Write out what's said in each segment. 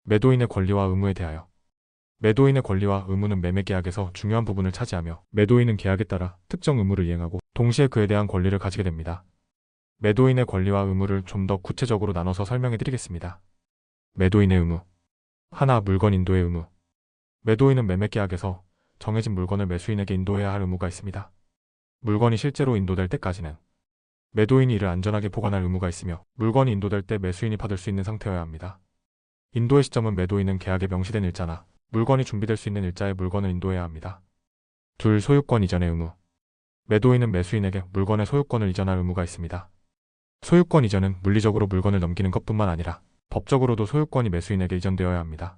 매도인의 권리와 의무에 대하여. 매도인의 권리와 의무는 매매계약에서 중요한 부분을 차지하며 매도인은 계약에 따라 특정 의무를 이행하고 동시에 그에 대한 권리를 가지게 됩니다. 매도인의 권리와 의무를 좀 더 구체적으로 나눠서 설명해 드리겠습니다. 매도인의 의무. 하나, 물건 인도의 의무. 매도인은 매매계약에서 정해진 물건을 매수인에게 인도해야 할 의무가 있습니다. 물건이 실제로 인도될 때까지는 매도인이 이를 안전하게 보관할 의무가 있으며 물건이 인도될 때 매수인이 받을 수 있는 상태여야 합니다. 인도의 시점은 매도인은 계약에 명시된 일자나 물건이 준비될 수 있는 일자에 물건을 인도해야 합니다. 둘, 소유권 이전의 의무. 매도인은 매수인에게 물건의 소유권을 이전할 의무가 있습니다. 소유권 이전은 물리적으로 물건을 넘기는 것뿐만 아니라 법적으로도 소유권이 매수인에게 이전되어야 합니다.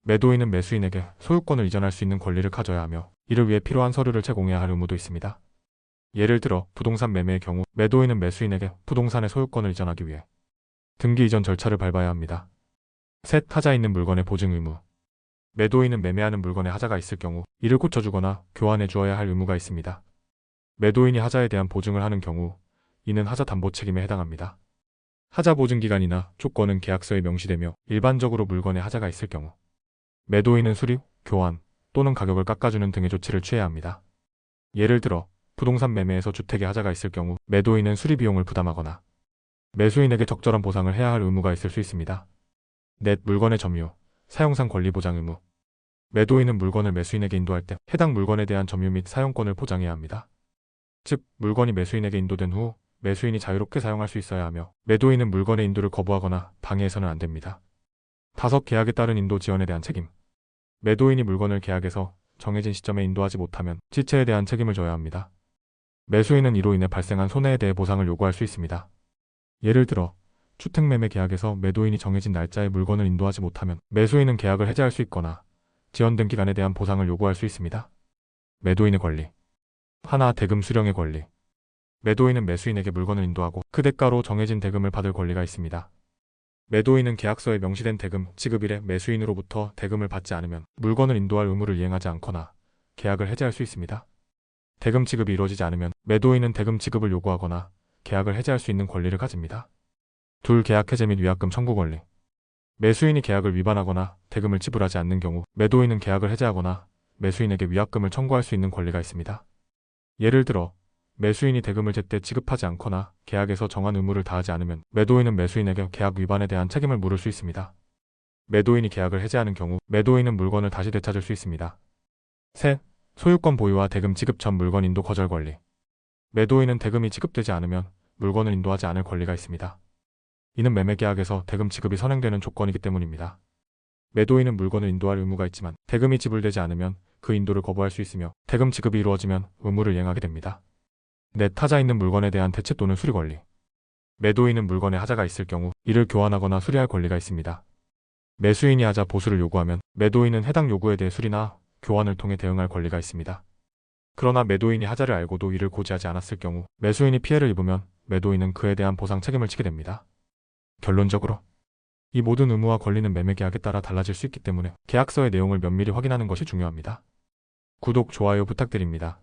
매도인은 매수인에게 소유권을 이전할 수 있는 권리를 가져야 하며 이를 위해 필요한 서류를 제공해야 할 의무도 있습니다. 예를 들어 부동산 매매의 경우 매도인은 매수인에게 부동산의 소유권을 이전하기 위해 등기 이전 절차를 밟아야 합니다. 셋, 하자 있는 물건의 보증 의무. 매도인은 매매하는 물건에 하자가 있을 경우 이를 고쳐주거나 교환해 주어야 할 의무가 있습니다. 매도인이 하자에 대한 보증을 하는 경우 이는 하자 담보 책임에 해당합니다. 하자 보증 기간이나 조건은 계약서에 명시되며 일반적으로 물건에 하자가 있을 경우 매도인은 수리, 교환 또는 가격을 깎아주는 등의 조치를 취해야 합니다. 예를 들어 부동산 매매에서 주택에 하자가 있을 경우 매도인은 수리 비용을 부담하거나 매수인에게 적절한 보상을 해야 할 의무가 있을 수 있습니다. 넷, 물건의 점유, 사용상 권리 보장 의무. 매도인은 물건을 매수인에게 인도할 때 해당 물건에 대한 점유 및 사용권을 보장해야 합니다. 즉, 물건이 매수인에게 인도된 후 매수인이 자유롭게 사용할 수 있어야 하며 매도인은 물건의 인도를 거부하거나 방해해서는 안 됩니다. 다섯, 계약에 따른 인도 지연에 대한 책임. 매도인이 물건을 계약에서 정해진 시점에 인도하지 못하면 지체에 대한 책임을 져야 합니다. 매수인은 이로 인해 발생한 손해에 대해 보상을 요구할 수 있습니다. 예를 들어 주택매매 계약에서 매도인이 정해진 날짜에 물건을 인도하지 못하면 매수인은 계약을 해지할 수 있거나 지연된 기간에 대한 보상을 요구할 수 있습니다. 매도인의 권리. 하나, 대금 수령의 권리. 매도인은 매수인에게 물건을 인도하고 그 대가로 정해진 대금을 받을 권리가 있습니다. 매도인은 계약서에 명시된 대금 지급일에 매수인으로부터 대금을 받지 않으면 물건을 인도할 의무를 이행하지 않거나 계약을 해지할 수 있습니다. 대금 지급이 이루어지지 않으면 매도인은 대금 지급을 요구하거나 계약을 해지할 수 있는 권리를 가집니다. 둘, 계약 해제 및 위약금 청구 권리. 매수인이 계약을 위반하거나 대금을 지불하지 않는 경우 매도인은 계약을 해지하거나 매수인에게 위약금을 청구할 수 있는 권리가 있습니다. 예를 들어 매수인이 대금을 제때 지급하지 않거나 계약에서 정한 의무를 다하지 않으면 매도인은 매수인에게 계약 위반에 대한 책임을 물을 수 있습니다. 매도인이 계약을 해지하는 경우 매도인은 물건을 다시 되찾을 수 있습니다. 셋, 소유권 보유와 대금 지급 전 물건 인도 거절 권리. 매도인은 대금이 지급되지 않으면 물건을 인도하지 않을 권리가 있습니다. 이는 매매계약에서 대금 지급이 선행되는 조건이기 때문입니다. 매도인은 물건을 인도할 의무가 있지만 대금이 지불되지 않으면 그 인도를 거부할 수 있으며 대금 지급이 이루어지면 의무를 이행하게 됩니다. 넷, 하자 있는 물건에 대한 대체 또는 수리 권리. 매도인은 물건에 하자가 있을 경우 이를 교환하거나 수리할 권리가 있습니다. 매수인이 하자 보수를 요구하면 매도인은 해당 요구에 대해 수리나 교환을 통해 대응할 권리가 있습니다. 그러나 매도인이 하자를 알고도 이를 고지하지 않았을 경우 매수인이 피해를 입으면 매도인은 그에 대한 보상 책임을 지게 됩니다. 결론적으로 이 모든 의무와 권리는 매매계약에 따라 달라질 수 있기 때문에 계약서의 내용을 면밀히 확인하는 것이 중요합니다. 구독, 좋아요 부탁드립니다.